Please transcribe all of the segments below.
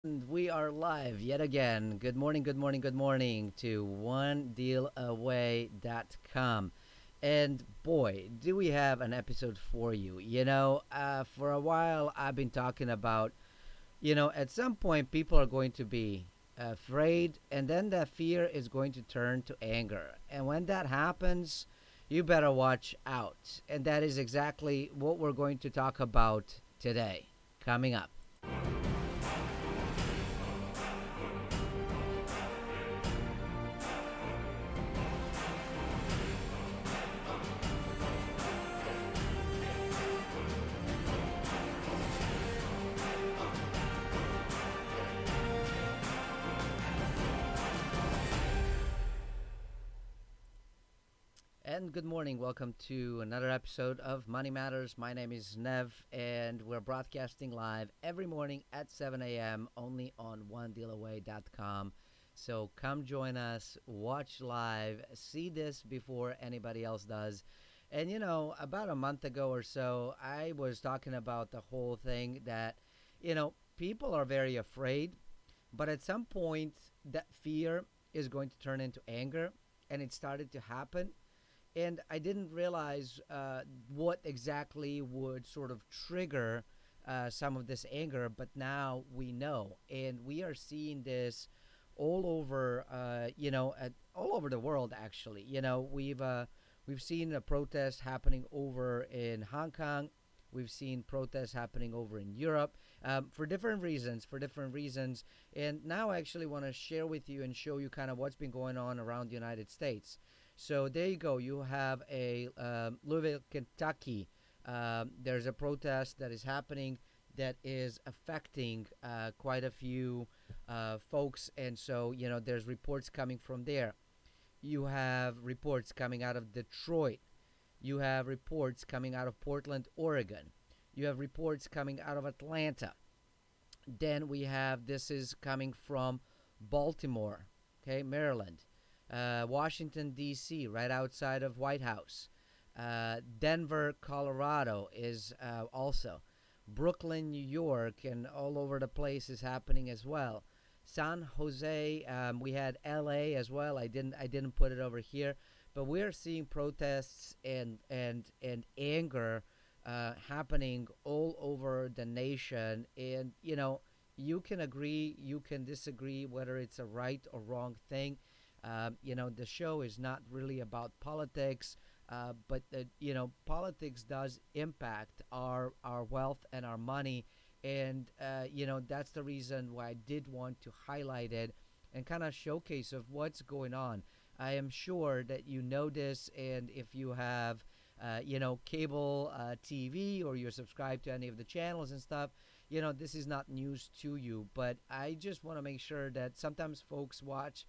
And we are live yet again. Good morning, good morning, good morning to onedealaway.com. And boy, do we have an episode for you. For a while I've been talking about, at some point people are going to be afraid, and then that fear is going to turn to anger. And when that happens, you better watch out. And that is exactly what we're going to talk about today, coming up. And good morning. Welcome to another episode of Money Matters. My name is Nev, and we're broadcasting live every morning at 7 a.m. only on onedealaway.com. So come join us, watch live, see this before anybody else does. And about a month ago or so, I was talking about the whole thing that, people are very afraid, but at some point, that fear is going to turn into anger, and it started to happen, and I didn't realize what exactly would sort of trigger some of this anger, but now we know, and we are seeing this all over, all over the world. Actually, we've seen a protest happening over in Hong Kong. We've seen protests happening over in Europe for different reasons. And now I actually want to share with you and show you kind of what's been going on around the United States. So there you go. You have a Louisville, Kentucky. There's a protest that is happening that is affecting quite a few folks, and so there's reports coming from there. You have reports coming out of Detroit. You have reports coming out of Portland, Oregon. You have reports coming out of Atlanta. Then we have this is coming from Baltimore, okay, Maryland, Washington D.C., right outside of White House. Denver, Colorado is also. Brooklyn, New York, and all over the place is happening as well. San Jose, we had L.A. as well. I didn't put it over here, but we're seeing protests and anger happening all over the nation. And you can agree, you can disagree whether it's a right or wrong thing. The show is not really about politics, but politics does impact our wealth and our money, and that's the reason why I did want to highlight it and kind of showcase of what's going on. I am sure that you know this, and if you have cable TV, or you're subscribed to any of the channels and stuff, this is not news to you. But I just want to make sure that sometimes folks watch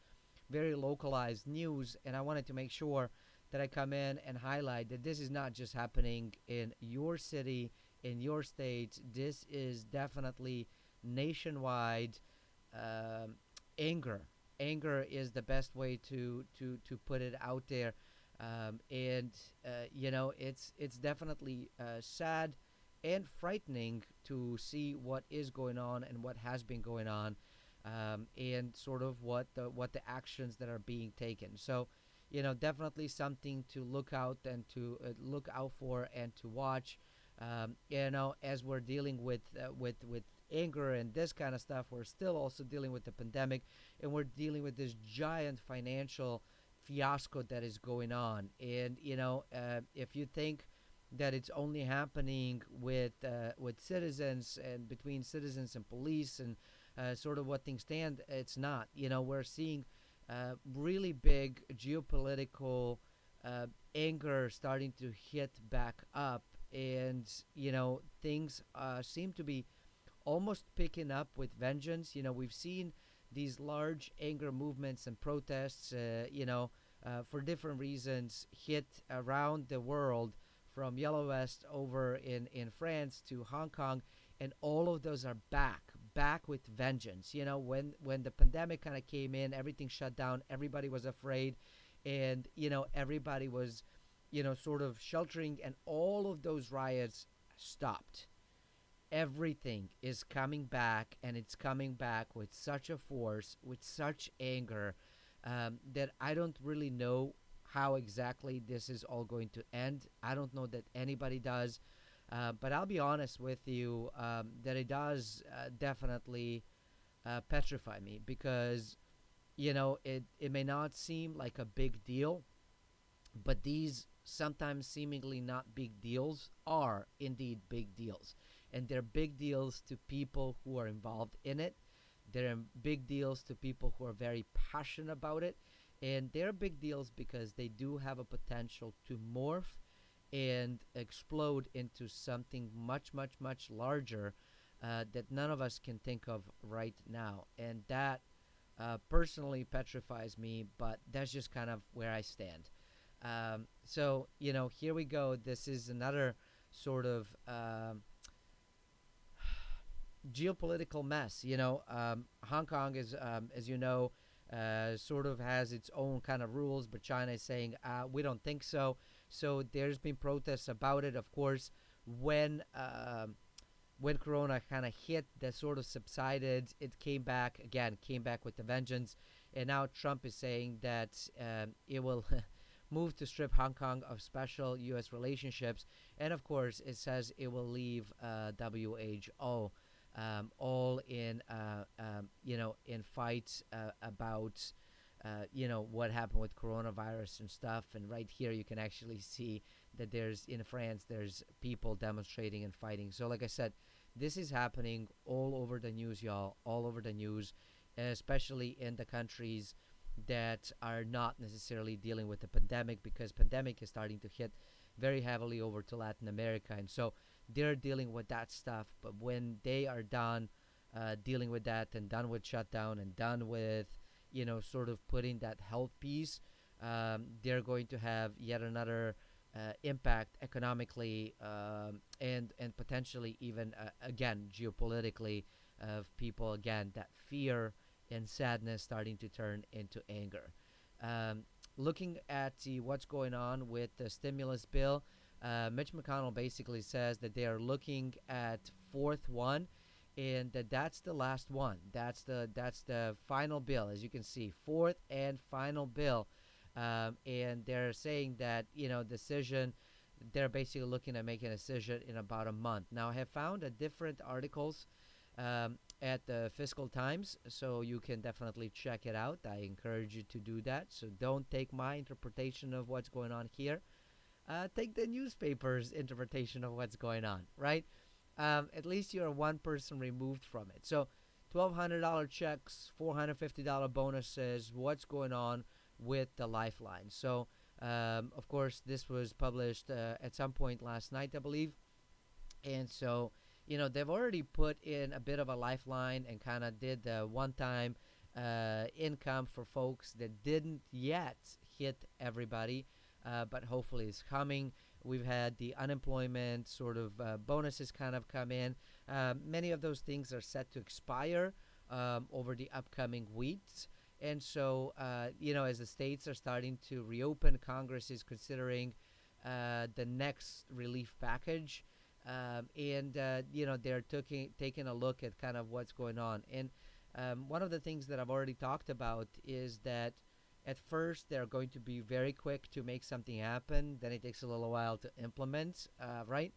very localized news, and I wanted to make sure that I come in and highlight that this is not just happening in your city, in your state. This is definitely nationwide. um Anger. Anger is the best way to put it out there. And it's definitely sad and frightening to see what is going on and what has been going on, and sort of what the actions that are being taken. So, definitely something to look out and to look out for and to watch. As we're dealing with anger and this kind of stuff, we're still also dealing with the pandemic, and we're dealing with this giant financial fiasco that is going on. And if you think that it's only happening with citizens and between citizens and police and sort of what things stand, it's not. We're seeing really big geopolitical anger starting to hit back up, and things seem to be almost picking up with vengeance. We've seen these large anger movements and protests, for different reasons, hit around the world, from Yellow West over in France to Hong Kong, and all of those are back with vengeance. When the pandemic kind of came in, everything shut down, everybody was afraid, and everybody was sort of sheltering, and all of those riots stopped. everything is coming back, and it's coming back with such a force, with such anger, that I don't really know how exactly this is all going to end. I don't know that anybody does. But I'll be honest with you, that it does definitely petrify me, because it may not seem like a big deal, but these sometimes seemingly not big deals are indeed big deals. And they're big deals to people who are involved in it. They're big deals to people who are very passionate about it. And they're big deals because they do have a potential to morph and explode into something much, much, much larger, that none of us can think of right now. And that personally petrifies me, but that's just kind of where I stand. So, here we go. This is another sort of geopolitical mess. Hong Kong is, as you know, sort of has its own kind of rules, but China is saying, we don't think so. So there's been protests about it, of course. When Corona kind of hit, that sort of subsided. It came back again, came back with the vengeance, and now Trump is saying that it will move to strip Hong Kong of special U.S. relationships, and of course, it says it will leave WHO, all in in fights about what happened with coronavirus and stuff. And right here, you can actually see that there's in France, there's people demonstrating and fighting. So, like I said, this is happening all over the news, y'all, all over the news, especially in the countries that are not necessarily dealing with the pandemic, because pandemic is starting to hit very heavily over to Latin America. And so they're dealing with that stuff. But when they are done dealing with that, and done with shutdown, and done with, sort of putting that health piece, they're going to have yet another impact economically, and potentially even again geopolitically, of people again, that fear and sadness starting to turn into anger. Um, Looking at what's going on with the stimulus bill, Mitch McConnell basically says that they are looking at fourth one, and that's the last one. That's the final bill, as you can see, fourth and final bill. And they're saying that decision. They're basically looking at making a decision in about a month. Now, I have found different articles at the Fiscal Times, so you can definitely check it out. I encourage you to do that. So don't take my interpretation of what's going on here. Take the newspaper's interpretation of what's going on, right? At least you're one person removed from it. So, $1,200 checks, $450 bonuses. What's going on with the Lifeline? So, of course, this was published at some point last night, I believe. And so, they've already put in a bit of a lifeline and kind of did the one time income for folks that didn't yet hit everybody, but hopefully it's coming. We've had the unemployment sort of bonuses kind of come in. Many of those things are set to expire over the upcoming weeks. And so, as the states are starting to reopen, Congress is considering the next relief package. And they're taking a look at kind of what's going on. And one of the things that I've already talked about is that at first they're going to be very quick to make something happen. Then it takes a little while to implement, right?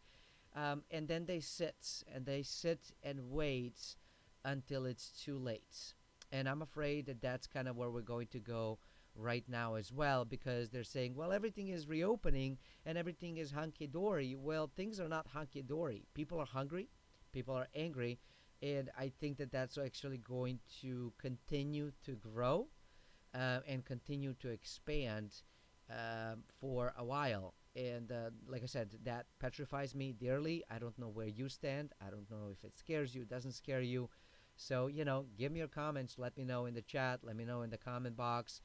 And then they sit and wait until it's too late. And I'm afraid that that's kind of where we're going to go right now as well, because they're saying, well, everything is reopening and everything is hunky dory. Well, things are not hunky dory. People are hungry, people are angry, and I think that that's actually going to continue to grow and continue to expand for a while. And like I said, that petrifies me dearly. I don't know where you stand. I don't know if it scares you, doesn't scare you. So, give me your comments. Let me know in the chat. Let me know in the comment box.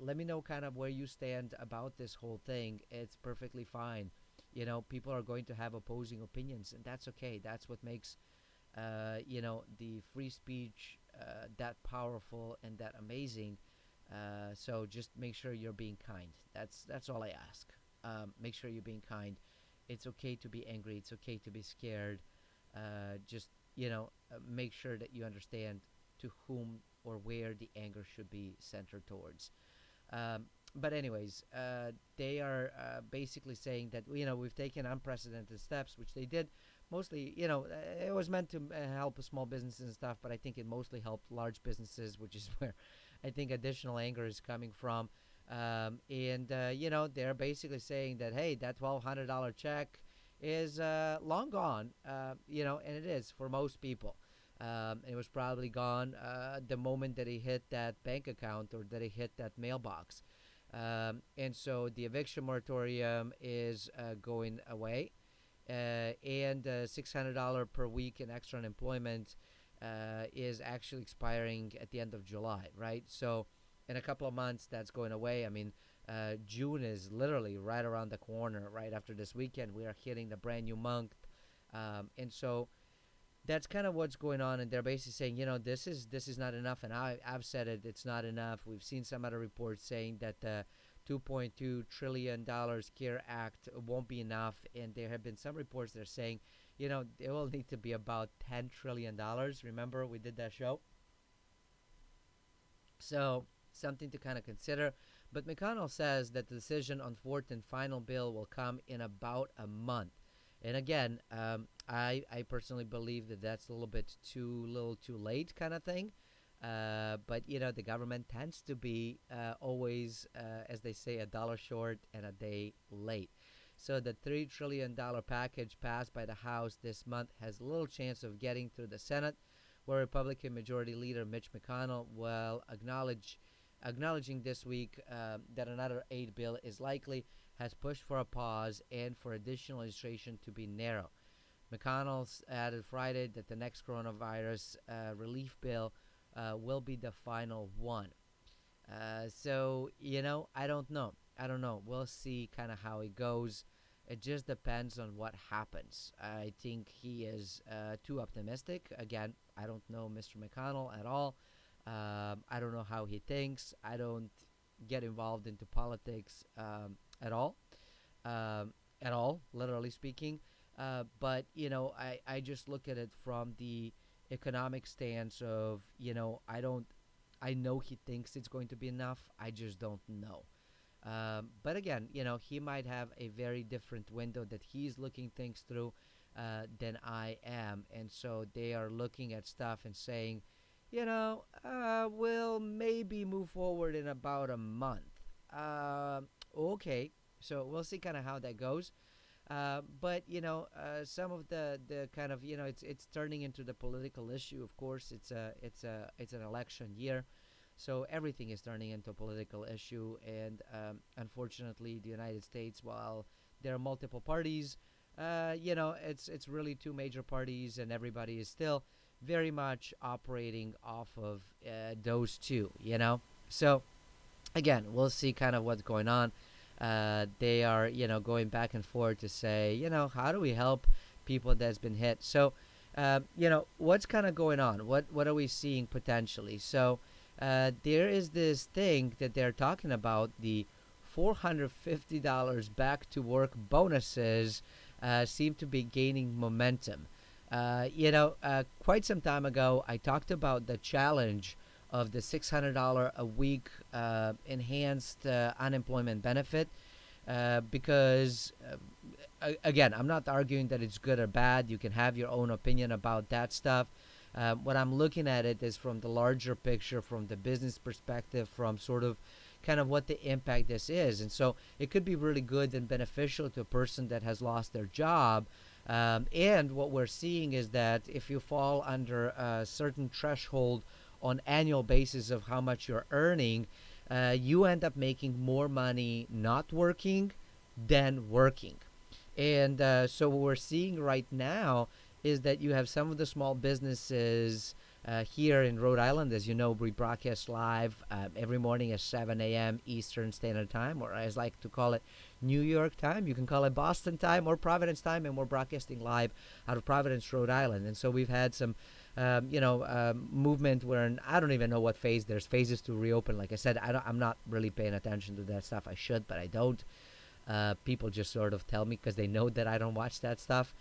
Let me know kind of where you stand about this whole thing. It's perfectly fine. People are going to have opposing opinions, and that's okay. That's what makes, the free speech that powerful and that amazing. So just make sure you're being kind. That's all I ask. Make sure you're being kind. It's okay to be angry. It's okay to be scared. Just you know, make sure that you understand to whom or where the anger should be centered towards. Um, but anyways, they are basically saying that we've taken unprecedented steps, which they did. Mostly, it was meant to help small businesses and stuff, but I think it mostly helped large businesses, which is where I think additional anger is coming from. And they're basically saying that hey, that $1,200 check is long gone. And it is for most people. It was probably gone the moment that he hit that bank account or that he hit that mailbox. And so the eviction moratorium is going away, and $600 per week in extra unemployment is actually expiring at the end of July, right? So in a couple of months, that's going away. I mean, June is literally right around the corner. Right after this weekend, we are hitting the brand new month, and so that's kind of what's going on. And they're basically saying, this is not enough. And I've said it, it's not enough. We've seen some other reports saying that the $2.2 trillion CARE Act won't be enough, and there have been some reports that are saying, it will need to be about $10 trillion. Remember, we did that show, so something to kind of consider. But McConnell says that the decision on fourth and final bill will come in about a month. And again, I personally believe that that's a little bit too little too late kind of thing. But the government tends to be always, as they say, a dollar short and a day late. So the $3 trillion package passed by the House this month has little chance of getting through the Senate, where Republican Majority Leader Mitch McConnell will acknowledging this week that another aid bill is likely, has pushed for a pause and for additional legislation to be narrow. McConnell added Friday that the next coronavirus relief bill will be the final one. So, I don't know. I don't know. We'll see kind of how it goes. It just depends on what happens. I think he is too optimistic. Again, I don't know Mr. McConnell at all. I don't know how he thinks. I don't get involved into politics at all. At all, literally speaking. But I just look at it from the economic stance of, I know he thinks it's going to be enough. I just don't know. But again, he might have a very different window that he's looking things through than I am. And so they are looking at stuff and saying, we'll maybe move forward in about a month. Okay, so we'll see kind of how that goes. But some of the kind of it's turning into the political issue. Of course, it's an election year, so everything is turning into a political issue. And unfortunately, the United States, while there are multiple parties, it's really two major parties, and everybody is still very much operating off of those two. So again, we'll see kind of what's going on. They are, going back and forth to say, how do we help people that's been hit? So, what's kind of going on? What are we seeing potentially? So, there is this thing that they're talking about, the $450 back to work bonuses seem to be gaining momentum. Quite some time ago, I talked about the challenge of the $600 a week enhanced unemployment benefit because, again, I'm not arguing that it's good or bad. You can have your own opinion about that stuff. What I'm looking at it is from the larger picture, from the business perspective, from sort of kind of what the impact this is. And so it could be really good and beneficial to a person that has lost their job. And what we're seeing is that if you fall under a certain threshold on annual basis of how much you're earning, you end up making more money not working than working. And so what we're seeing right now is that you have some of the small businesses here in Rhode Island. As you know, we broadcast live every morning at 7 a.m. Eastern Standard Time, or as I like to call it, New York time. You can call it Boston time or Providence time, and we're broadcasting live out of Providence, Rhode Island. And so we've had some movement where I don't even know what phase. There's phases to reopen. Like I said, I'm not really paying attention to that stuff. I should, but I don't. People just sort of tell me because they know that I don't watch that stuff.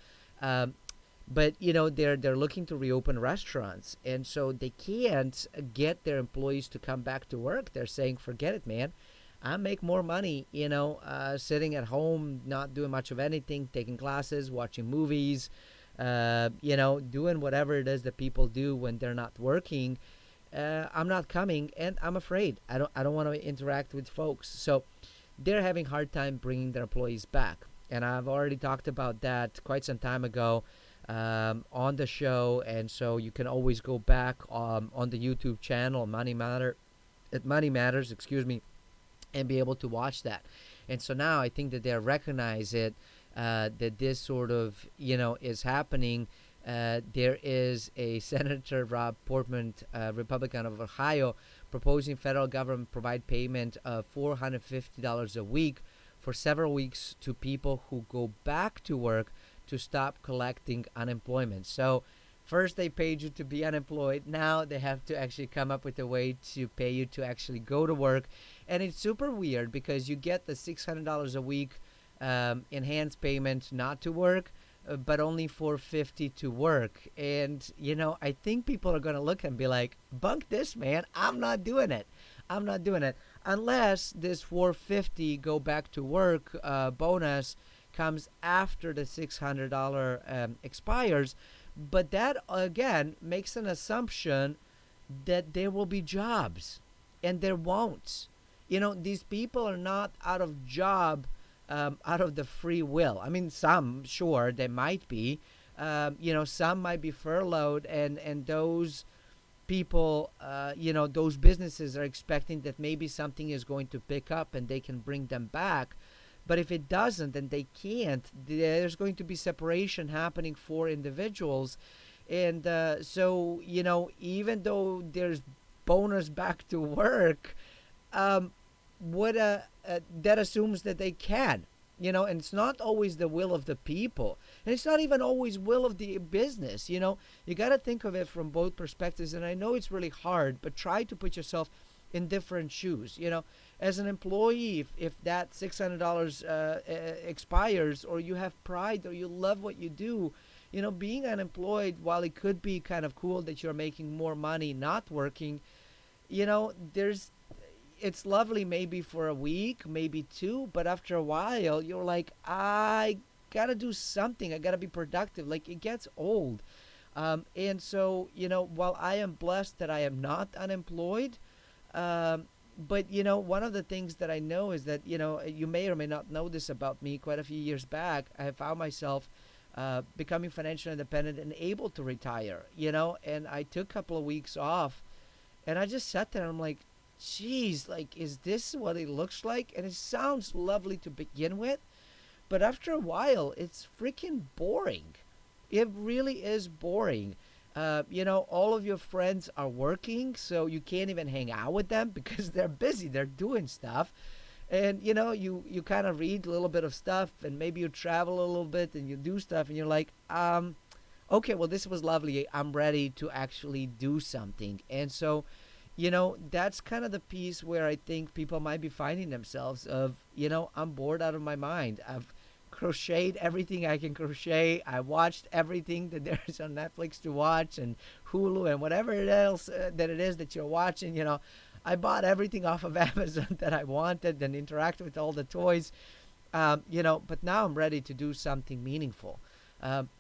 but they're looking to reopen restaurants, and so they can't get their employees to come back to work. They're saying, forget it, man. I make more money, sitting at home, not doing much of anything, taking classes, watching movies, doing whatever it is that people do when they're not working. I'm not coming, and I'm afraid. I don't want to interact with folks. So they're having hard time bringing their employees back. And I've already talked about that quite some time ago on the show. And so you can always go back on the YouTube channel, Money Matters, excuse me, and be able to watch that. And so now I think that they recognize it, that this sort of, is happening. There is a Senator Rob Portman, Republican of Ohio, proposing federal government provide payment of $450 a week for several weeks to people who go back to work to stop collecting unemployment. So first they paid you to be unemployed. Now they have to actually come up with a way to pay you to actually go to work. And it's super weird because you get the $600 a week enhanced payment not to work, but only $450 to work. And I think people are going to look and be like, bunk this, man. I'm not doing it. Unless this $450 go back to work bonus comes after the $600 expires. But that, again, makes an assumption that there will be jobs, and there won't. These people are not out of job out of the free will. I mean, some, sure, they might be. Some might be furloughed, and those people, those businesses are expecting that maybe something is going to pick up and they can bring them back. But if it doesn't, and they can't, there's going to be separation happening for individuals. And so, even though there's bonus back to work, that assumes that they can, and it's not always the will of the people. And it's not even always will of the business. You got to think of it from both perspectives. And I know it's really hard, but try to put yourself in different shoes. As an employee, if that $600 expires, or you have pride, or you love what you do, being unemployed, while it could be kind of cool that you're making more money not working, it's lovely maybe for a week, maybe two, but after a while, you're like, I gotta do something. I gotta be productive. Like, it gets old. And so, while I am blessed that I am not unemployed, but, one of the things that I know is that, you may or may not know this about me. Quite a few years back, I found myself becoming financially independent and able to retire, and I took a couple of weeks off, and I just sat there and I'm like, geez, like, is this what it looks like? And it sounds lovely to begin with, but after a while, it's freaking boring. It really is boring. All of your friends are working, so you can't even hang out with them because they're busy. They're doing stuff. And, you kind of read a little bit of stuff, and maybe you travel a little bit and you do stuff, and you're like, okay, well, this was lovely. I'm ready to actually do something. And so, that's kind of the piece where I think people might be finding themselves of, I'm bored out of my mind. I've crocheted everything I can crochet. I watched everything that there's on Netflix to watch, and Hulu, and whatever else that it is that you're watching. I bought everything off of Amazon that I wanted and interacted with all the toys. But now I'm ready to do something meaningful.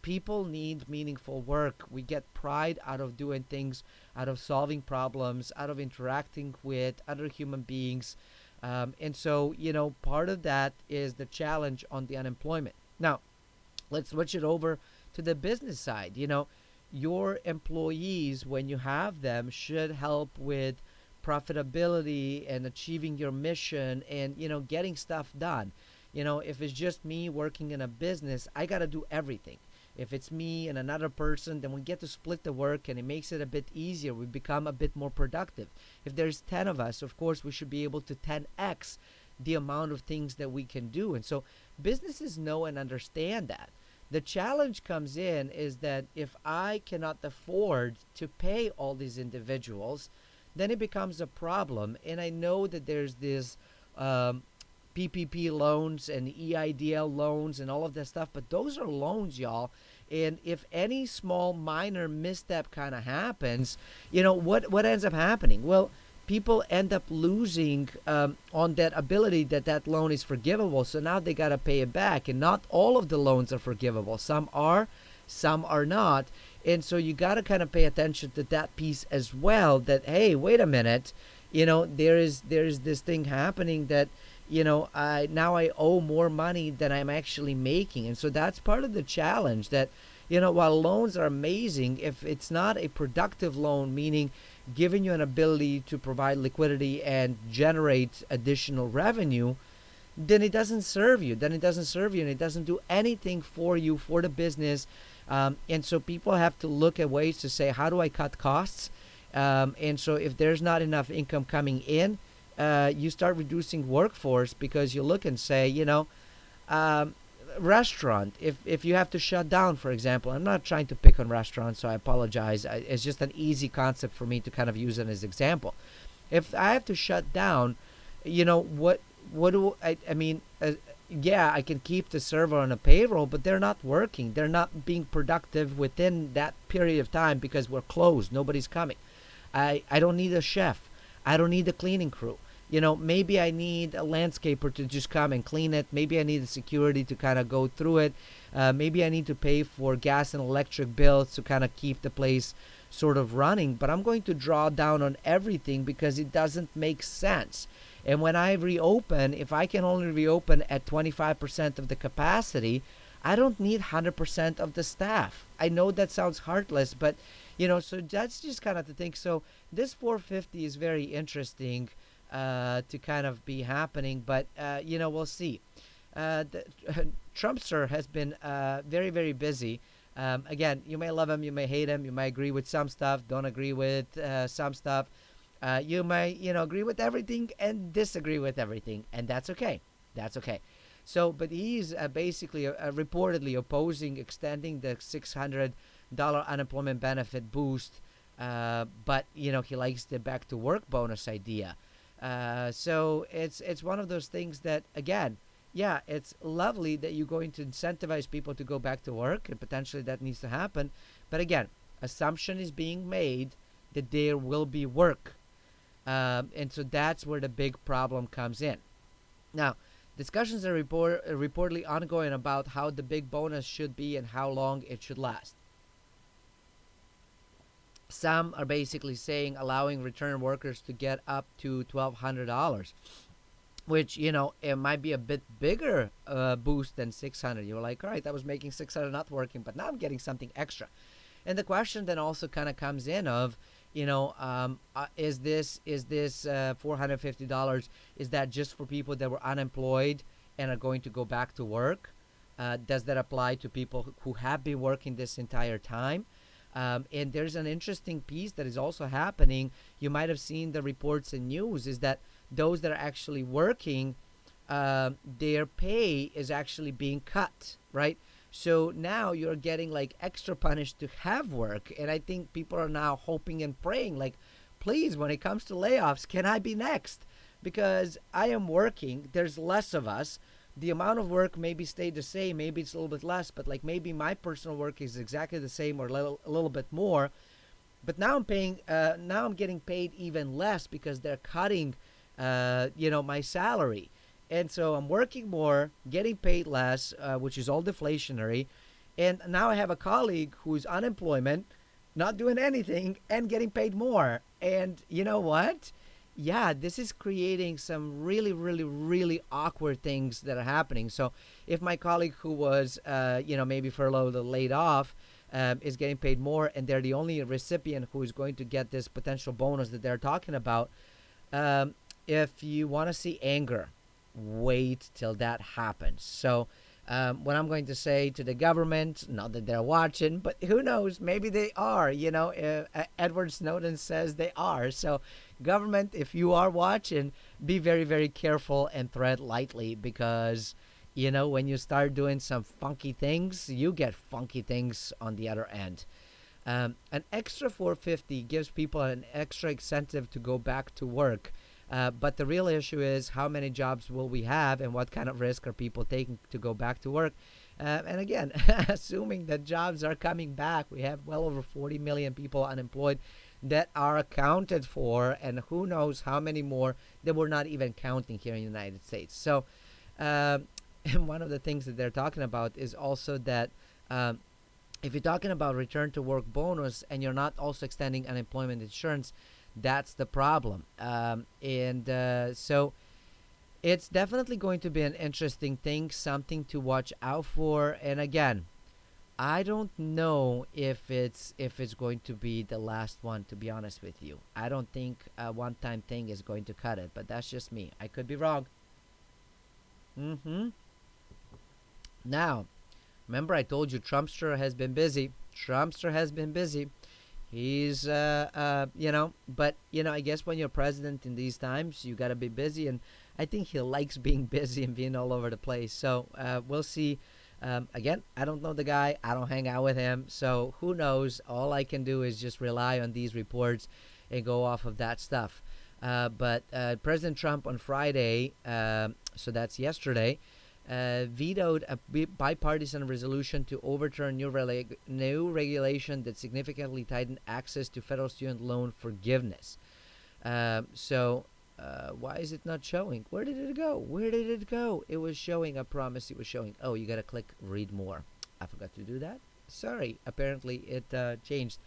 People need meaningful work. We get pride out of doing things, out of solving problems, out of interacting with other human beings. And so, part of that is the challenge on the unemployment. Now, let's switch it over to the business side. Your employees, when you have them, should help with profitability and achieving your mission and, getting stuff done. If it's just me working in a business, I got to do everything. If it's me and another person, then we get to split the work, and it makes it a bit easier. We become a bit more productive. If there's 10 of us, of course, we should be able to 10x the amount of things that we can do. And so businesses know and understand that. The challenge comes in is that if I cannot afford to pay all these individuals, then it becomes a problem. And I know that there's this PPP loans and EIDL loans and all of that stuff, but those are loans, y'all. And if any small minor misstep kind of happens, what ends up happening? Well, people end up losing on that ability that loan is forgivable. So now they got to pay it back. And not all of the loans are forgivable. Some are not. And so you got to kind of pay attention to that piece as well, that, hey, wait a minute, there is this thing happening that, I owe more money than I'm actually making. And so that's part of the challenge, that, while loans are amazing, if it's not a productive loan, meaning giving you an ability to provide liquidity and generate additional revenue, then it doesn't serve you. And it doesn't do anything for you, for the business. And so people have to look at ways to say, how do I cut costs? And so if there's not enough income coming in, you start reducing workforce, because you look and say, restaurant, if you have to shut down, for example. I'm not trying to pick on restaurants, so I apologize. It's just an easy concept for me to kind of use it as example. If I have to shut down, what do I mean? Yeah, I can keep the server on a payroll, but they're not working. They're not being productive within that period of time because we're closed. Nobody's coming. I don't need a chef. I don't need a cleaning crew. Maybe I need a landscaper to just come and clean it. Maybe I need a security to kind of go through it. Maybe I need to pay for gas and electric bills to kind of keep the place sort of running. But I'm going to draw down on everything because it doesn't make sense. And when I reopen, if I can only reopen at 25% of the capacity, I don't need 100% of the staff. I know that sounds heartless, but, so that's just kind of the thing. So this 450 is very interesting to kind of be happening, but, we'll see. Trumpster has been very, very busy. Again, you may love him, you may hate him, you might agree with some stuff, don't agree with some stuff. You might, agree with everything and disagree with everything, and that's okay. That's okay. So, but he's basically reportedly opposing extending the $600 unemployment benefit boost, but he likes the back to work bonus idea. So it's one of those things that, again, yeah, it's lovely that you're going to incentivize people to go back to work, and potentially that needs to happen. But again, assumption is being made that there will be work. And so that's where the big problem comes in. Now, discussions are reportedly ongoing about how the big bonus should be and how long it should last. Some are basically saying allowing return workers to get up to $1,200, which, it might be a bit bigger boost than $600. You're like, all right, I was making $600 not working, but now I'm getting something extra. And the question then also kind of comes in of, is this $450? Is that just for people that were unemployed and are going to go back to work? Does that apply to people who have been working this entire time? And there's an interesting piece that is also happening. You might have seen the reports and news, is that those that are actually working, their pay is actually being cut, right? So now you're getting like extra punished to have work. And I think people are now hoping and praying, like, please, when it comes to layoffs, can I be next? Because I am working. There's less of us. The amount of work maybe stayed the same. Maybe it's a little bit less, but like maybe my personal work is exactly the same or a little bit more. But now I'm getting paid even less because they're cutting, my salary. And so I'm working more, getting paid less, which is all deflationary. And now I have a colleague who's unemployment, not doing anything, and getting paid more. And you know what? Yeah, this is creating some really, really, really awkward things that are happening. So if my colleague who was, maybe furloughed or laid off, is getting paid more, and they're the only recipient who is going to get this potential bonus that they're talking about, if you want to see anger, wait till that happens. So what I'm going to say to the government, not that they're watching, but who knows, maybe they are. Edward Snowden says they are. So government, if you are watching, be very, very careful and tread lightly, because when you start doing some funky things, you get funky things on the other end. An extra 450 gives people an extra incentive to go back to work. But the real issue is, how many jobs will we have, and what kind of risk are people taking to go back to work? And again, assuming that jobs are coming back, we have well over 40 million people unemployed that are accounted for, and who knows how many more that we're not even counting here in the United States. So, and one of the things that they're talking about is also that if you're talking about return to work bonus and you're not also extending unemployment insurance, that's the problem. So it's definitely going to be an interesting thing, something to watch out for. And again, I don't know if it's going to be the last one. To be honest with you, I don't think a one-time thing is going to cut it. But that's just me. I could be wrong. Mm-hmm. Now, remember I told you Trumpster has been busy. Trumpster has been busy. He's but I guess when you're president in these times, you gotta be busy, and I think he likes being busy and being all over the place. So we'll see. Again, I don't know the guy. I don't hang out with him, so who knows? All I can do is just rely on these reports and go off of that stuff. But President Trump on Friday, so that's yesterday, vetoed a bipartisan resolution to overturn new regulation that significantly tightened access to federal student loan forgiveness. Why is it not showing? Where did it go? Where did it go? It was showing. I promise it was showing. Oh, you gotta click read more. I forgot to do that. Sorry. Apparently it changed.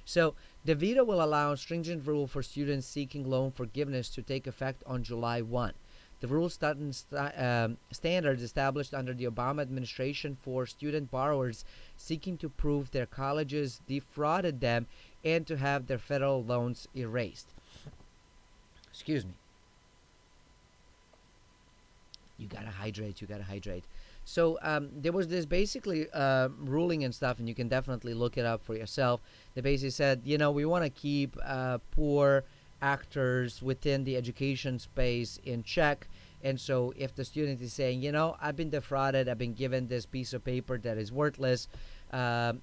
So the veto will allow stringent rule for students seeking loan forgiveness to take effect on July 1. The rules standards established under the Obama administration for student borrowers seeking to prove their colleges defrauded them and to have their federal loans erased. Excuse me. You gotta hydrate. You gotta hydrate. So there was this basically ruling and stuff, and you can definitely look it up for yourself. They basically said, we want to keep poor actors within the education space in check. And so if the student is saying, I've been defrauded, I've been given this piece of paper that is worthless, and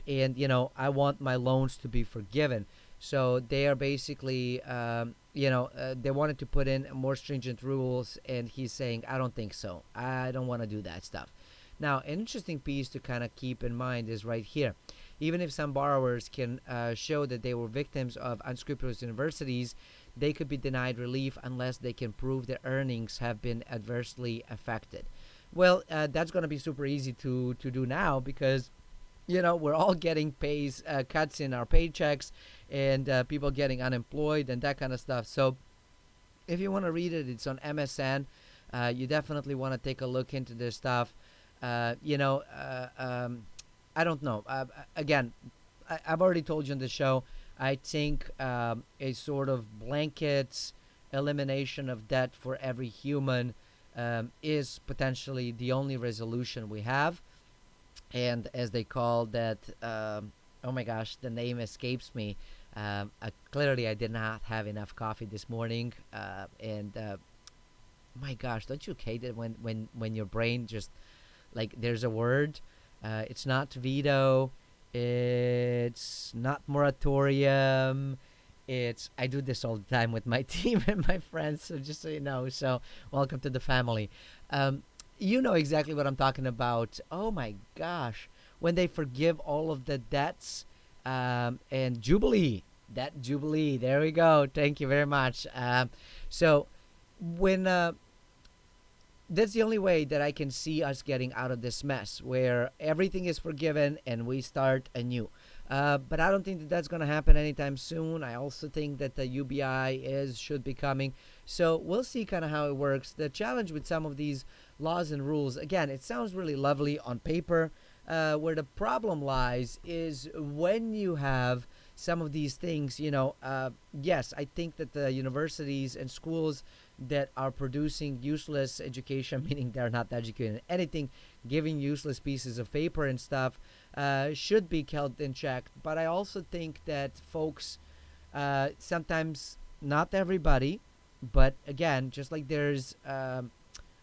I want my loans to be forgiven. So they are basically, they wanted to put in more stringent rules, and he's saying, I don't think so. I don't want to do that stuff. Now, an interesting piece to kind of keep in mind is right here. Even if some borrowers can show that they were victims of unscrupulous universities, they could be denied relief unless they can prove their earnings have been adversely affected. Well, that's going to be super easy to do now because, we're all getting cuts in our paychecks, and people getting unemployed and that kind of stuff. So if you want to read it, it's on MSN. You definitely want to take a look into this stuff. I don't know. Again, I've already told you on the show, I think a sort of blanket elimination of debt for every human is potentially the only resolution we have. And as they call that, oh my gosh, the name escapes me. Clearly, I did not have enough coffee this morning. My gosh, don't you hate it when your brain just, like, there's a word, it's not veto, it's not moratorium, I do this all the time with my team and my friends, so just so you know. So welcome to the family. You know exactly what I'm talking about. Oh my gosh, when they forgive all of the debts, and Jubilee, there we go, thank you very much. So when that's the only way that I can see us getting out of this mess where everything is forgiven and we start anew. But I don't think that that's going to happen anytime soon. I also think that the UBI should be coming. So we'll see kind of how it works. The challenge with some of these laws and rules, again, it sounds really lovely on paper. Where the problem lies is when you have some of these things, yes, I think that the universities and schools that are producing useless education, meaning they're not educating in anything, giving useless pieces of paper and stuff, should be held in check. But I also think that folks, sometimes, not everybody, but again, just like there's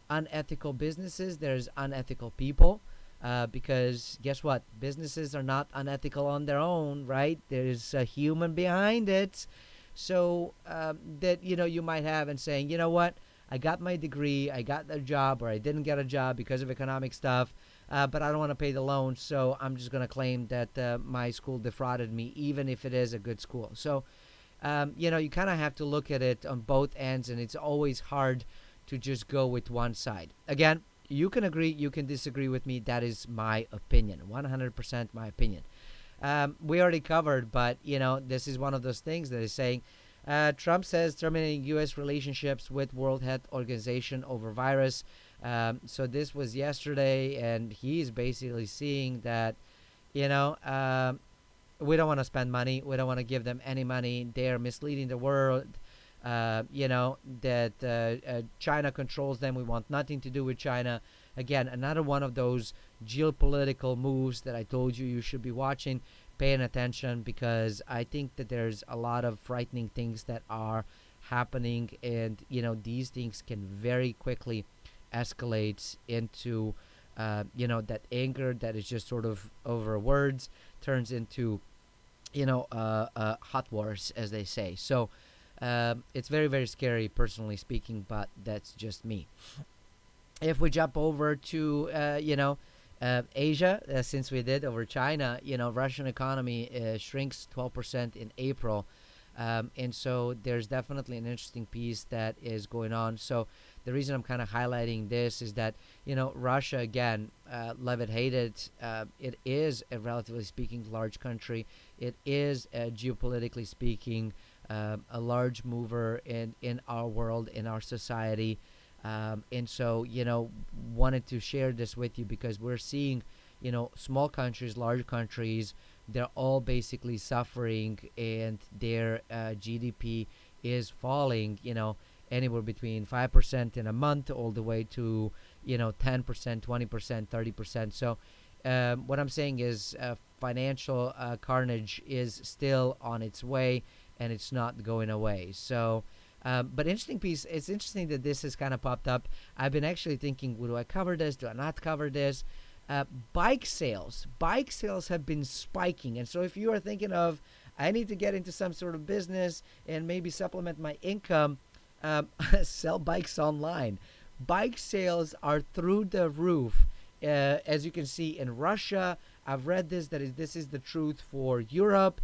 unethical businesses, there's unethical people. Because guess what? Businesses are not unethical on their own, right? There's a human behind it. So that, you might have and saying, you know what? I got my degree, I got a job, or I didn't get a job because of economic stuff. but I don't want to pay the loan, so I'm just going to claim that my school defrauded me, even if it is a good school. So, you kind of have to look at it on both ends, and it's always hard to just go with one side. Again, you can agree, you can disagree with me. That is my opinion, 100% my opinion. We already covered, but this is one of those things that is saying Trump says terminating U.S. relationships with World Health Organization over virus. So this was yesterday, and he's basically seeing that, you know, we don't want to spend money. We don't want to give them any money. They're misleading the world. That China controls them. We want nothing to do with China. Again, another one of those geopolitical moves that I told you should be watching, paying attention, because I think that there's a lot of frightening things that are happening, and these things can very quickly escalate into that anger that is just sort of over words turns into hot wars, as they say. So it's very, very scary, personally speaking, but that's just me. If we jump over to Asia, since we did over China, Russian economy shrinks 12% in April. And so there's definitely an interesting piece that is going on. So the reason I'm kind of highlighting this is that, Russia, again, love it, hate it, it is a relatively speaking large country. It is, geopolitically speaking, a large mover in our world, in our society. And so, wanted to share this with you because we're seeing, small countries, large countries, they're all basically suffering, and their GDP is falling, anywhere between 5% in a month all the way to, 10%, 20%, 30%. So what I'm saying is financial carnage is still on its way, and it's not going away. So but interesting piece. It's interesting that this has kind of popped up. I've been actually thinking, do I cover this? Do I not cover this? Bike sales. Bike sales have been spiking. And so if you are thinking of, I need to get into some sort of business and maybe supplement my income, sell bikes online. Bike sales are through the roof. As you can see in Russia, I've read this is the truth for Europe,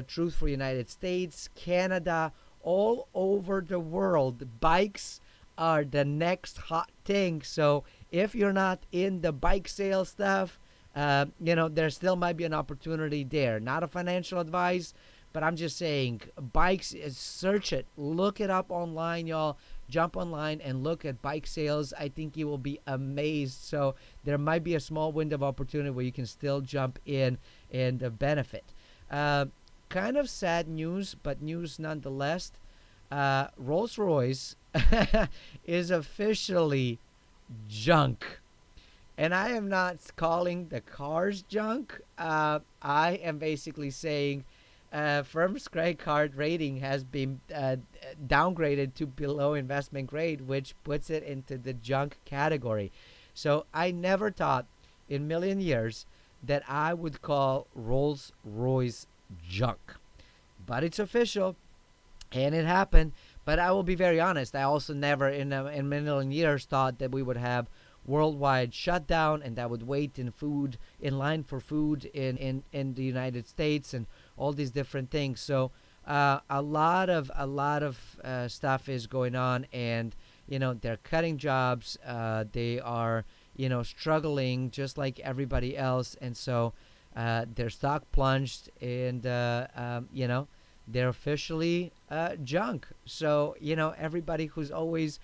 truth for United States, Canada, all over the world. Bikes are the next hot thing. So if you're not in the bike sale stuff, there still might be an opportunity there. Not a financial advice, but I'm just saying, bikes, search it, look it up online, y'all. Jump online and look at bike sales. I think you will be amazed. So there might be a small window of opportunity where you can still jump in and benefit. Kind of sad news, but news nonetheless. Rolls-Royce is officially junk. And I am not calling the cars junk. I am basically saying firm's credit card rating has been downgraded to below investment grade, which puts it into the junk category. So I never thought in a million years that I would call Rolls-Royce junk. But it's official, and it happened. But I will be very honest, I also never in a million years thought that we would have worldwide shutdown and that would wait in line for food in the United States and all these different things. So a lot of stuff is going on, and they're cutting jobs. They are struggling just like everybody else, and so their stock plunged, and they're officially junk. So everybody who's always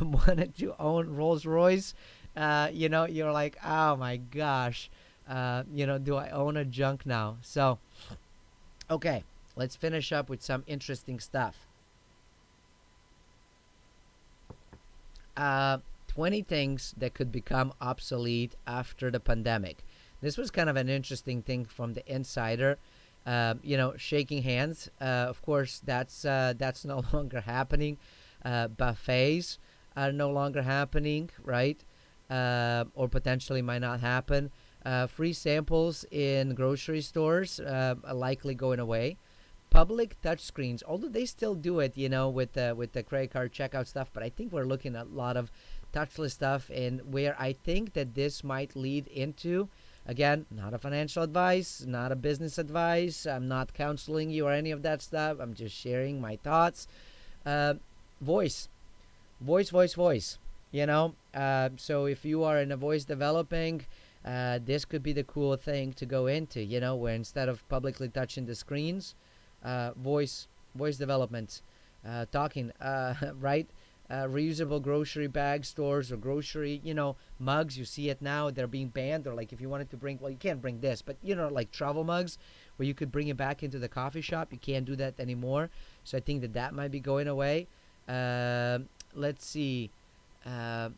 wanted to own Rolls Royce, you're like, oh my gosh, do I own a junk now? So, okay, let's finish up with some interesting stuff. 20 things that could become obsolete after the pandemic. This was kind of an interesting thing from the insider. Shaking hands. Of course, that's no longer happening. Buffets are no longer happening, right? Or potentially might not happen. Free samples in grocery stores are likely going away. public touchscreens, although they still do it, with the credit card checkout stuff. But I think we're looking at a lot of touchless stuff, and where I think that this might lead into, again, not a financial advice, not a business advice. I'm not counseling you or any of that stuff. I'm just sharing my thoughts. Uh, voice, voice. So if you are in a voice developing, this could be the cool thing to go into. Where instead of publicly touching the screens, voice development, talking, right? Reusable grocery bag stores or grocery, mugs. You see it now; they're being banned. Or like if you wanted to bring, well, you can't bring this, but like travel mugs, where you could bring it back into the coffee shop. You can't do that anymore. So I think that might be going away. Let's see. Uh,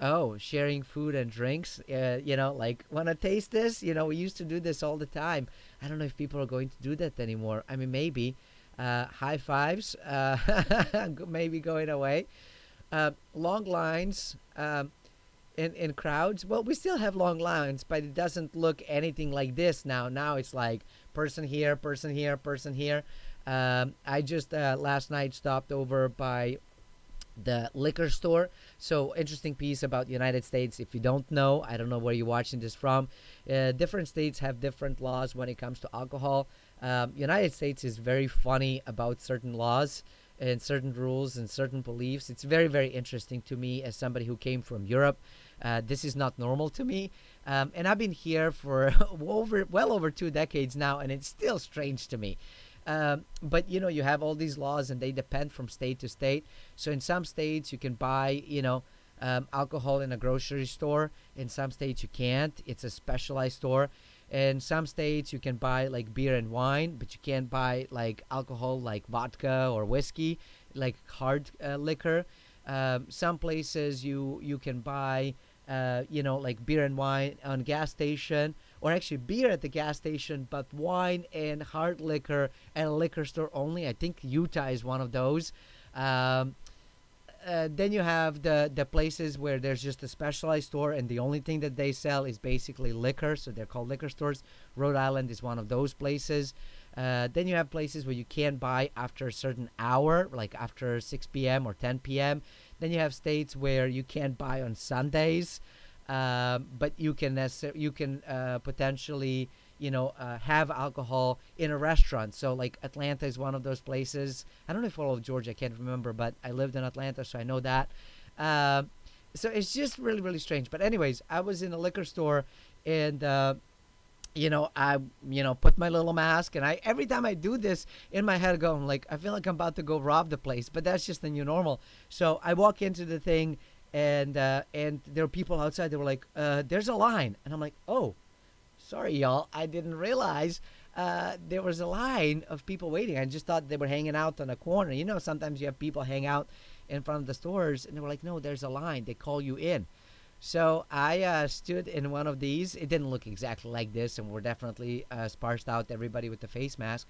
oh, sharing food and drinks. Like, want to taste this? We used to do this all the time. I don't know if people are going to do that anymore. I mean, maybe. High fives, maybe going away. Long lines, in crowds. Well, we still have long lines, but it doesn't look anything like this now. Now it's like person here, person here, person here. I just last night stopped over by the liquor store. So interesting piece about the United States. If you don't know, I don't know where you're watching this from. Different states have different laws when it comes to alcohol. United States is very funny about certain laws and certain rules and certain beliefs. It's very, very interesting to me as somebody who came from Europe. This is not normal to me. And I've been here for well over 2 decades now, and it's still strange to me. But you have all these laws, and they depend from state to state. So in some states you can buy alcohol in a grocery store. In some states you can't. It's a specialized store. In some states you can buy like beer and wine, but you can't buy like alcohol like vodka or whiskey, like hard liquor. Some places you can buy like beer and wine on gas station, or actually beer at the gas station, but wine and hard liquor at a liquor store only. I think Utah is one of those. Then you have the places where there's just a specialized store, and the only thing that they sell is basically liquor, so they're called liquor stores. Rhode Island is one of those places. Then you have places where you can't buy after a certain hour, like after 6 p.m. or 10 p.m. Then you have states where you can't buy on Sundays, but you can potentially have alcohol in a restaurant. So like Atlanta is one of those places. I don't know if all of Georgia, I can't remember, but I lived in Atlanta, so I know that. So it's just really, really strange. But anyways, I was in a liquor store, and I put my little mask, and I every time I do this in my head, going like, I feel like I'm about to go rob the place, but that's just the new normal. So I walk into the thing, and there were people outside. They were like, "There's a line," and I'm like, "Oh, sorry, y'all, I didn't realize there was a line of people waiting. I just thought they were hanging out on a corner. Sometimes you have people hang out in front of the stores, and they were like, no, there's a line. They call you in." So I stood in one of these. It didn't look exactly like this, and we're definitely sparsed out, everybody with the face mask.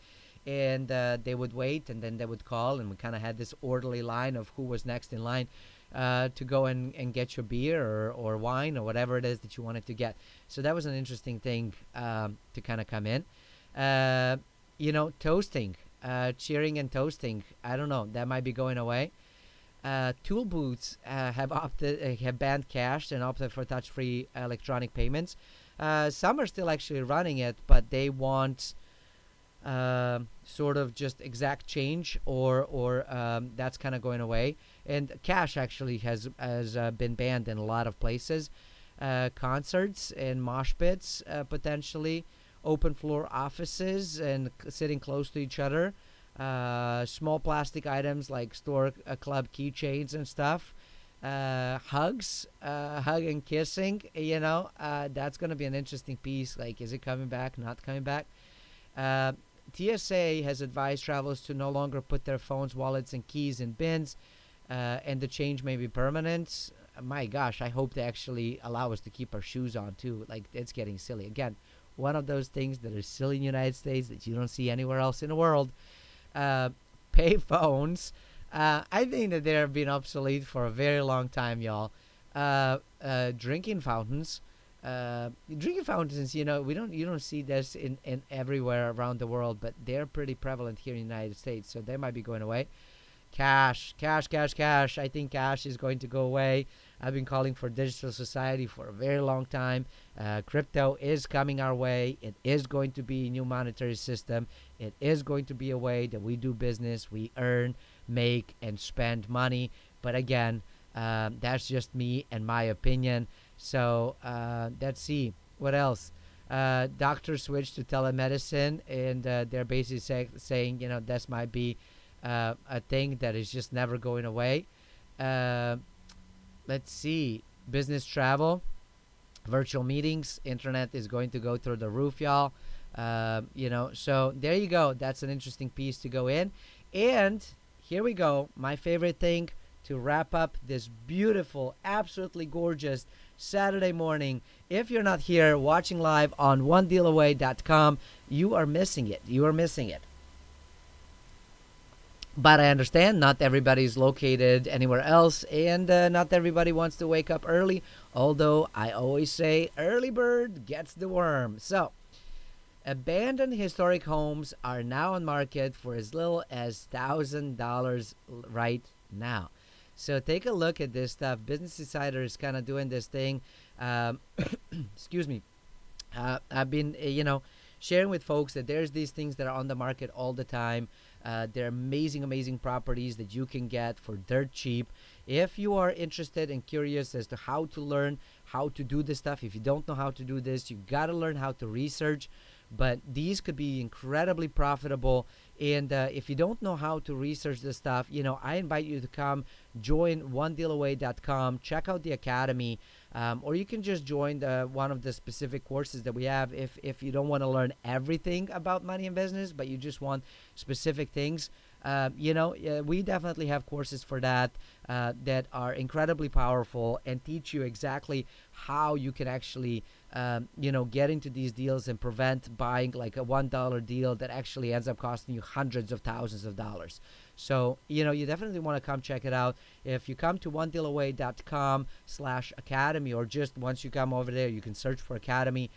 And they would wait, and then they would call, and we kind of had this orderly line of who was next in line to go and get your beer or wine or whatever it is that you wanted to get. So that was an interesting thing to kind of come in. Toasting, cheering and toasting. I don't know. That might be going away. Tool booths have banned cash and opted for touch-free electronic payments. Some are still actually running it, but they want sort of just exact change, or that's kind of going away. And cash actually has been banned in a lot of places. Concerts and mosh pits, potentially. Open floor offices and sitting close to each other. Small plastic items like store club keychains and stuff. Hugs, hug and kissing. That's going to be an interesting piece. Like, is it coming back? Not coming back? TSA has advised travelers to no longer put their phones, wallets, and keys in bins, and the change may be permanent. My gosh, I hope they actually allow us to keep our shoes on too. Like, it's getting silly. Again, one of those things that are silly in the United States that you don't see anywhere else in the world. Pay phones. I think that they've been obsolete for a very long time, y'all. Drinking fountains. Drinking fountains, you don't see this in everywhere around the world, but they're pretty prevalent here in the United States, so they might be going away. Cash, cash, cash, cash. I think cash is going to go away. I've been calling for digital society for a very long time. Crypto is coming our way. It is going to be a new monetary system. It is going to be a way that we do business, we earn, make, and spend money. But again, that's just me and my opinion. So let's see what else. Doctors switch to telemedicine, and they're basically saying, this might be a thing that is just never going away. Uh, let's see. Business travel, virtual meetings, internet is going to go through the roof, y'all. So there you go. That's an interesting piece to go in. And here we go. My favorite thing to wrap up this beautiful, absolutely gorgeous Saturday morning. If you're not here watching live on onedealaway.com, you are missing it. You are missing it. But I understand not everybody is located anywhere else, and not everybody wants to wake up early. Although I always say, early bird gets the worm. So, abandoned historic homes are now on market for as little as $1,000 right now. So take a look at this stuff. Business Insider is kind of doing this thing. Excuse me. I've been, sharing with folks that there's these things that are on the market all the time. They're amazing, amazing properties that you can get for dirt cheap. If you are interested and curious as to how to learn how to do this stuff, if you don't know how to do this, you got to learn how to research. But these could be incredibly profitable. And if you don't know how to research this stuff, I invite you to come join onedealaway.com, check out the academy, or you can just join one of the specific courses that we have if you don't want to learn everything about money and business, but you just want specific things. We definitely have courses for that that are incredibly powerful and teach you exactly how you can actually get into these deals and prevent buying like a $1 deal that actually ends up costing you hundreds of thousands of dollars. So, you definitely want to come check it out. If you come to onedealaway.com/academy, or just once you come over there, you can search for academy.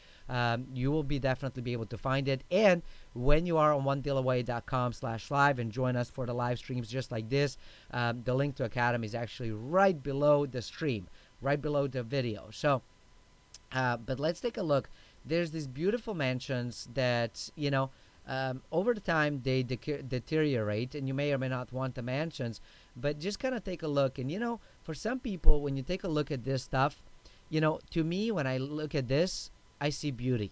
You will definitely be able to find it. And when you are on onedealaway.com/live and join us for the live streams just like this, the link to academy is actually right below the stream, right below the video. So, but let's take a look. There's these beautiful mansions that, over the time they deteriorate, and you may or may not want the mansions, but just kind of take a look. And, for some people, when you take a look at this stuff, to me, when I look at this, I see beauty.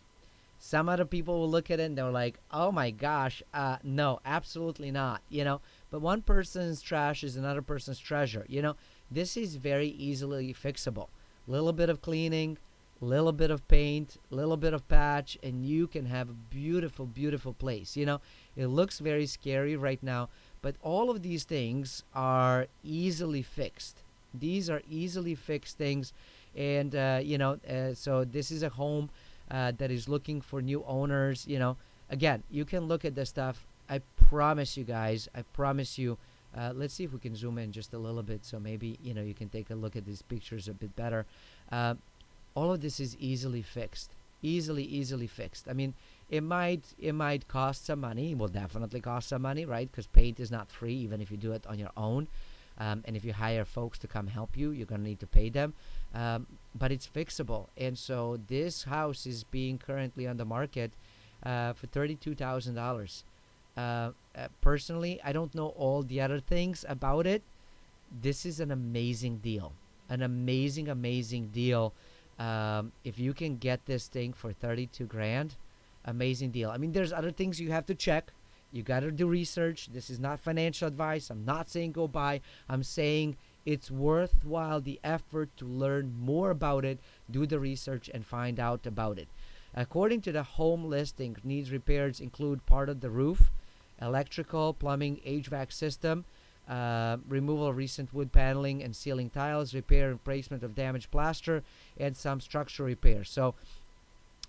Some other people will look at it and they're like, oh my gosh, no, absolutely not, But one person's trash is another person's treasure, This is very easily fixable. Little bit of cleaning, little bit of paint, little bit of patch, and you can have a beautiful, beautiful place. It looks very scary right now, but all of these things are easily fixed. These are easily fixed things, and so this is a home that is looking for new owners. Again, you can look at the stuff. I promise you guys. I promise you. Let's see if we can zoom in just a little bit, so maybe you can take a look at these pictures a bit better. All of this is easily fixed. Easily fixed. I mean, it might cost some money. It will definitely cost some money, right? Because paint is not free, even if you do it on your own. And if you hire folks to come help you, you're going to need to pay them. But it's fixable. And so this house is being currently on the market for $32,000. Personally, I don't know all the other things about it. This is an amazing deal. An amazing, amazing deal. If you can get this thing for 32 grand, amazing deal. I mean, there's other things you have to check. You got to do research. This is not financial advice. I'm not saying go buy. I'm saying it's worthwhile the effort to learn more about it, do the research, and find out about it. According to the home listing, needs repairs include part of the roof, electrical, plumbing, HVAC system, removal of recent wood paneling and ceiling tiles, repair and replacement of damaged plaster, and some structural repairs. So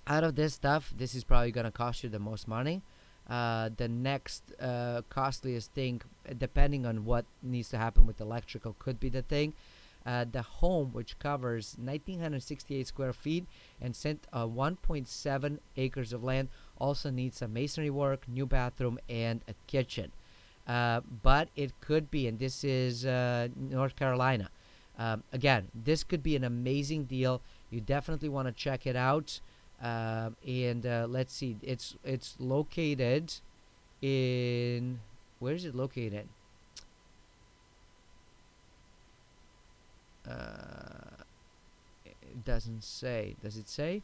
out of this stuff, this is probably going to cost you the most money. The next costliest thing, depending on what needs to happen with electrical, could be the thing. The home, which covers 1,968 square feet and sent 1.7 acres of land, also needs some masonry work, new bathroom, and a kitchen. But it could be, and this is North Carolina. Again, this could be an amazing deal. You definitely want to check it out. And let's see, it's located in, where is it located? It doesn't say. Does it say?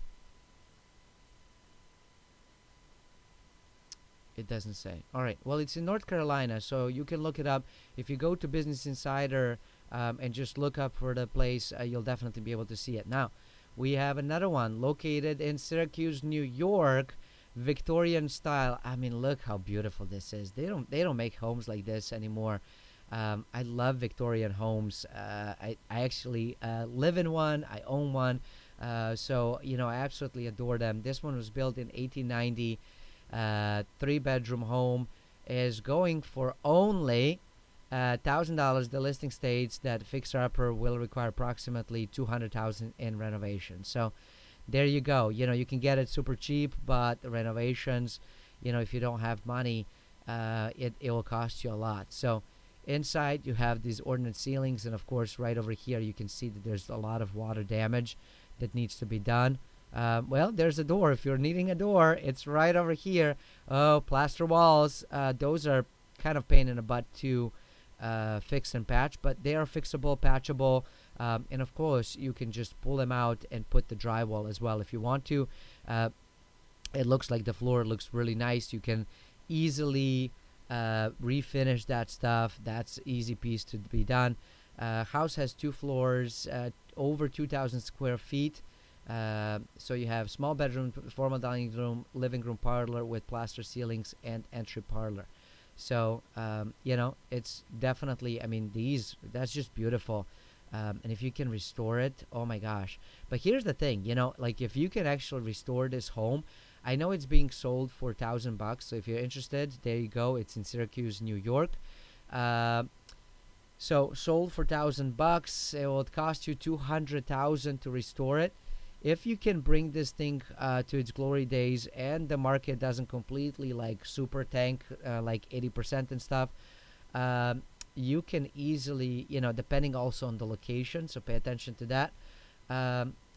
It doesn't say. All right. Well, it's in North Carolina, so you can look it up. If you go to Business Insider and just look up for the place, you'll definitely be able to see it. Now, we have another one located in Syracuse, New York, Victorian style. I mean, look how beautiful this is. They don't make homes like this anymore. I love Victorian homes. I actually live in one. I own one. So I absolutely adore them. This one was built in 1890. 3-bedroom home is going for only $1,000. The listing states that fixer upper will require approximately 200,000 in renovation. So there you go. You can get it super cheap, but the renovations, if you don't have money, it will cost you a lot. So inside you have these ordnance ceilings, and of course right over here you can see that there's a lot of water damage that needs to be done. Well, there's a door. If you're needing a door, it's right over here. Oh, plaster walls. Those are kind of pain in the butt to fix and patch, but they are fixable, patchable, and of course you can just pull them out and put the drywall as well if you want to. It looks like the floor looks really nice. You can easily refinish that stuff. That's easy piece to be done. House has 2 floors, over 2,000 square feet. So you have small bedroom, formal dining room, living room, parlor with plaster ceilings, and entry parlor. So it's definitely, I mean, that's just beautiful. And if you can restore it, oh my gosh. But here's the thing, like if you can actually restore this home, I know it's being sold for $1,000. So if you're interested, there you go. It's in Syracuse, New York. So sold for $1,000. It will cost you $200,000 to restore it. If you can bring this thing to its glory days and the market doesn't completely like super tank like 80% and stuff, you can easily, depending also on the location, so pay attention to that,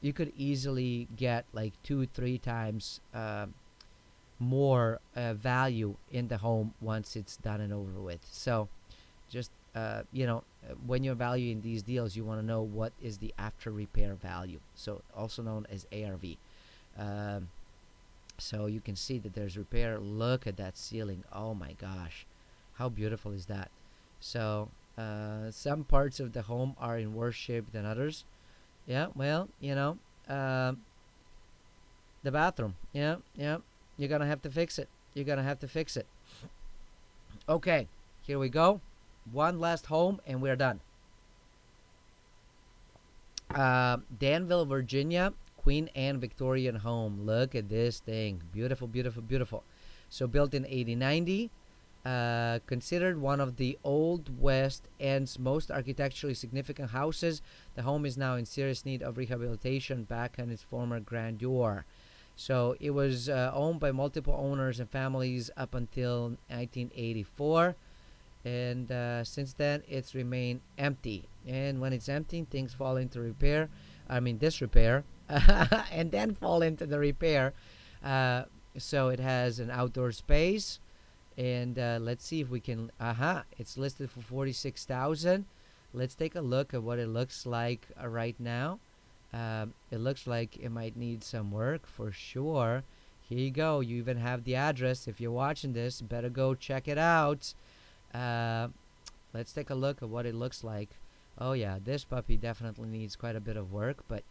you could easily get like 2-3 times more value in the home once it's done and over with. So just when you're valuing these deals, you want to know what is the after repair value, so also known as ARV. So you can see that there's repair. Look at that ceiling. Oh my gosh, how beautiful is that? So some parts of the home are in worse shape than others. Yeah, well, the bathroom. Yeah, you're gonna have to fix it. Okay, here we go. One last home and we're done. Danville, Virginia, Queen Anne Victorian home. Look at this thing. Beautiful, beautiful, beautiful. So built in 1890. Considered one of the Old West End's most architecturally significant houses, the home is now in serious need of rehabilitation back on its former grandeur. So it was owned by multiple owners and families up until 1984. And since then it's remained empty, and when it's empty things fall into disrepair and then fall into the repair. So it has an outdoor space, and let's see if we can, it's listed for 46,000. Let's take a look at what it looks like right now. It looks like it might need some work for sure. Here you go. You even have the address. If you're watching this, better go check it out. Let's take a look at what it looks like. Oh yeah, this puppy definitely needs quite a bit of work, but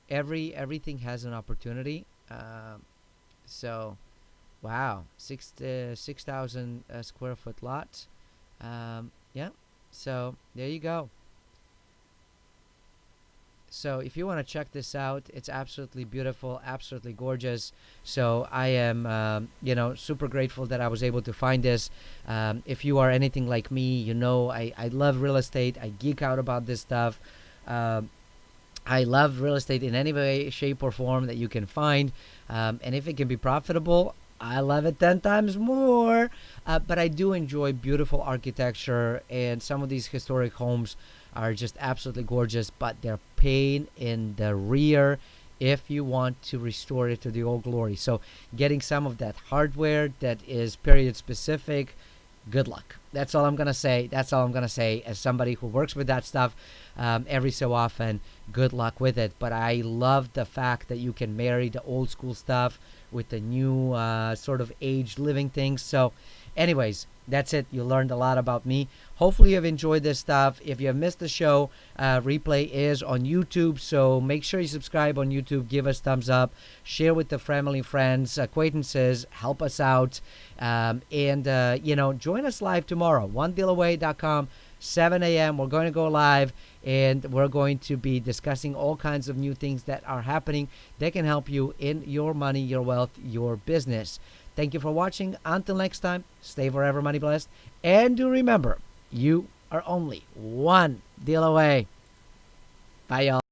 everything has an opportunity. So wow, 6,000 square foot lot. Yeah, so there you go. So if you want to check this out, it's absolutely beautiful, absolutely gorgeous. So I am, super grateful that I was able to find this. If you are anything like me, I love real estate. I geek out about this stuff. Um, I love real estate in any way, shape, or form that you can find. And if it can be profitable, I love it 10 times more. But I do enjoy beautiful architecture, and some of these historic homes are just absolutely gorgeous, but they're pain in the rear if you want to restore it to the old glory. So, getting some of that hardware that is period specific, good luck. That's all I'm gonna say. That's all I'm gonna say as somebody who works with that stuff every so often. Good luck with it. But I love the fact that you can marry the old school stuff with the new sort of aged living things. So, anyways, that's it. You learned a lot about me. Hopefully, you've enjoyed this stuff. If you have missed the show, replay is on YouTube. So make sure you subscribe on YouTube. Give us thumbs up. Share with the family, friends, acquaintances. Help us out. And join us live tomorrow. OneDealAway.com, 7 a.m. We're going to go live, and we're going to be discussing all kinds of new things that are happening that can help you in your money, your wealth, your business. Thank you for watching. Until next time, stay forever money blessed. And do remember, you are only one deal away. Bye, y'all.